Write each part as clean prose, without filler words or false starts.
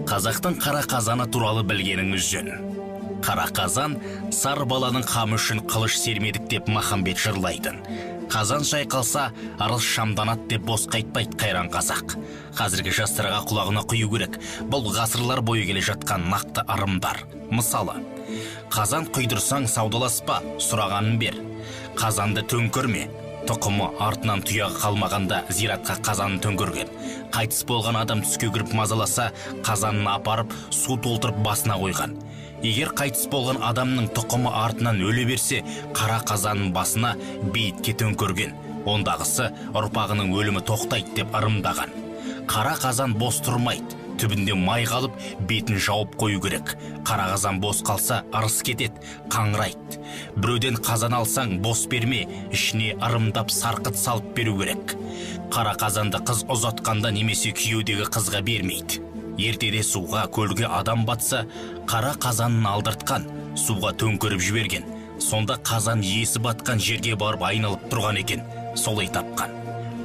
Қазақтың қара қазаны туралы білгеніңіз жөн. Қара қазан сар баланың қамы үшін қылыш сермедік деп Махамбет жырлайтын. Қазан шайқалса, арыз шамданат деп босқа айтпайды қайран қазақ. Қазіргі жастарға құлағына құю керек. Бұл ғасырлар бойы келе жатқан нақты ырымдар. Мысалы, қазан құйдырсаң саудаласпа, сұрағанын бер. Қазанды төңкерме. Тұқымы артынан тұяғы қалмағанда зиратқа қазанын төңкерген. Қайтыс болған адам түске кіріп мазаласа, қазанын апарып, су толтырып басына қойған. Егер қайтыс болған адамның тұқымы артынан өле берсе, қара қазанның басына бейітке төңкерген. Ондағысы ұрпағының өлімі тоқтайды деп ырымдаған. Қара қазан бос тұрмайды. Түбінде май қалып, бетін жауып қою керек. Қара қазан бос қалса, ырыс кетеді, қаңырайды. Біреуден қазан алсаң, бос берме, ішіне ырымдап сарқыт салып беру керек. Қара қазанды қыз ұзатқанда немесе күйеудегі қызға бермейді. Ертеде суға, көлге адам батса, қара қазанын алдыртқан, суға төңкеріп жіберген. Сонда қазан есі батқан жерге барып айналып тұрған екен, солай тапқан.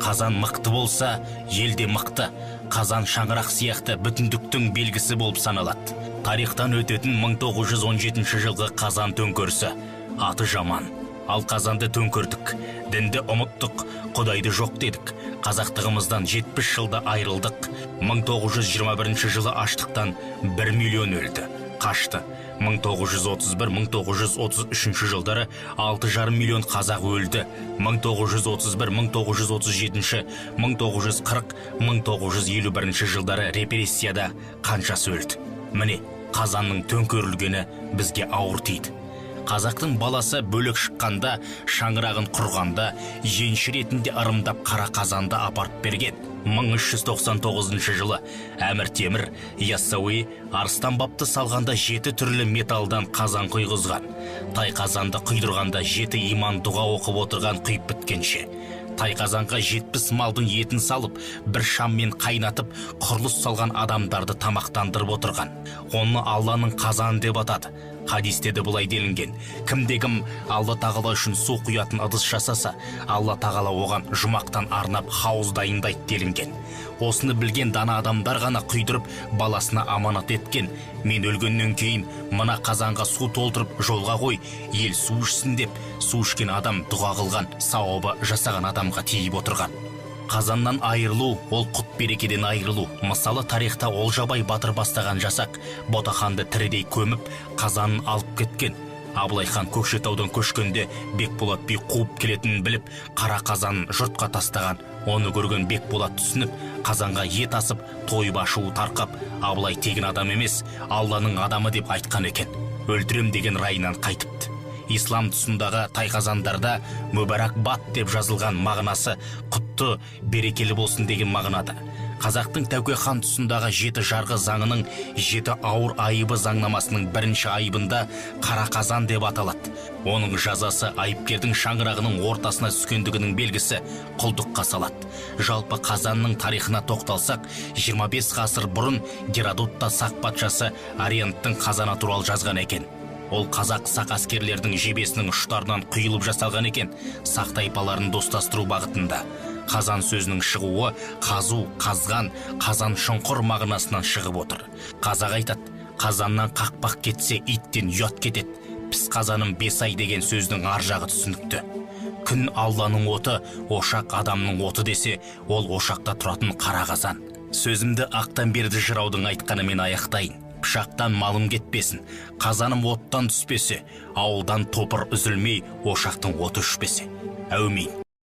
Қазан мықты болса, елде мықты. Қазан шаңырақ сияқты бүтіндіктің белгісі болып саналады. Тарихтан өтетін 1917 жылғы қазан төңкерісі. Аты жаман. Ал қазанды төңкердік. Дінді ұмыттық, Құдайды жоқ дедік. Қазақтығымыздан 70 жылда айырылдық. 1921 жылы аштықтан 1 миллион өлді. Қашты. 1931-1933 жылдары 6,5 миллион қазақ өлді. 1931-1937, 1940-1951 жылдары репрессияда қаншасы өлді. Міне, қазанның төңкерілгені бізге ауыр тиді. Қазақтың баласы бөлек шыққанда, шаңырағын құрғанда, енші ретінде ырымдап қара қазанды апарып берген. 1399 жылы Әмір Темір Яссауи арыстан бапты салғанда 7 түрлі металдан қазан құйғызған. Тай қазанды құйдырғанда 7 иман дұға оқып отырған құйып біткенше. Тай қазанға 70 малдың етін салып, бір шаммен қайнатып, құрылыс салған адамдарды тамақтандырып отырған. Оны Алланың қазаны деп атады. Хадисте де бұлай делінген. Кімде-кім Алла тағала үшін су құятын ыдыс жасаса, Алла тағала оған жұмақтан арнап хауыз дайындайды делінген. Осыны білген дана адамдар ғана құйдырып, баласына аманат еткен. Мен өлгеннен кейін мына қазанға су толтырып жолға қой, ел су ішсін деп, су ішкен адам дұға қылған, сауабы жасаған адамға тиіп отырған. Қазаннан айырылу, ол құт берекеден айырылу. Мысалы, тарихта Олжабай батыр бастаған жасақ Ботақанды тірідей көміп, қазанын алып кеткен. Абылай хан Көкшетаудан көшкенде Бекболат би қуып келетінін біліп, қара қазанын жұртқа тастаған. Оны көрген Бекболат түсініп, қазанға ет асып, тойып ашуы тарқап, Абылай тегін адам емес, Алланың адамы деп айтқан екен. Өлтірем деген райынан қайтыпты. Ислам тұсындағы тайқазандарда мүбәрак бат деп жазылған мағынасы құтты, берекелі болсын деген мағынада. Қазақтың Тәуке хан тұсындағы 7 жарғы заңының 7 ауыр айыбы заңнамасының бірінші айыбында қара қазан деп аталады. Оның жазасы айыпкердің шаңырағының ортасына түскендігінің белгісі, құлдыққа салады. Жалпы қазанның тарихына тоқталсақ, 25 ғасыр бұрын Геродотта сақ патшасы Арианттың қазаны туралы жазған екен. Ол қазақ сақ әскерлердің жебесінің ұштарынан құйылып жасалған екен, сақ тайпаларын достастыру бағытында. Қазан сөзінің шығуы қазу, қазған, қазан шұңқыр мағынасынан шығып отыр. Қазақ айтады, қазаннан қақпақ кетсе иттен ұят кетеді. Піс қазаным 5 ай деген сөздің аржағы түсінікті. Күн Алланың оты, ошақ адамның оты десе, ол ошақта тұратын қара қазан. Сөзімді ақтан берді жыраудың айтқанымен аяқтайын. Пышақтан малым кетпесін, қазаным оттан түспесе, ауылдан топыр үзілмей, ошақтың оты үшпесе. Әумин.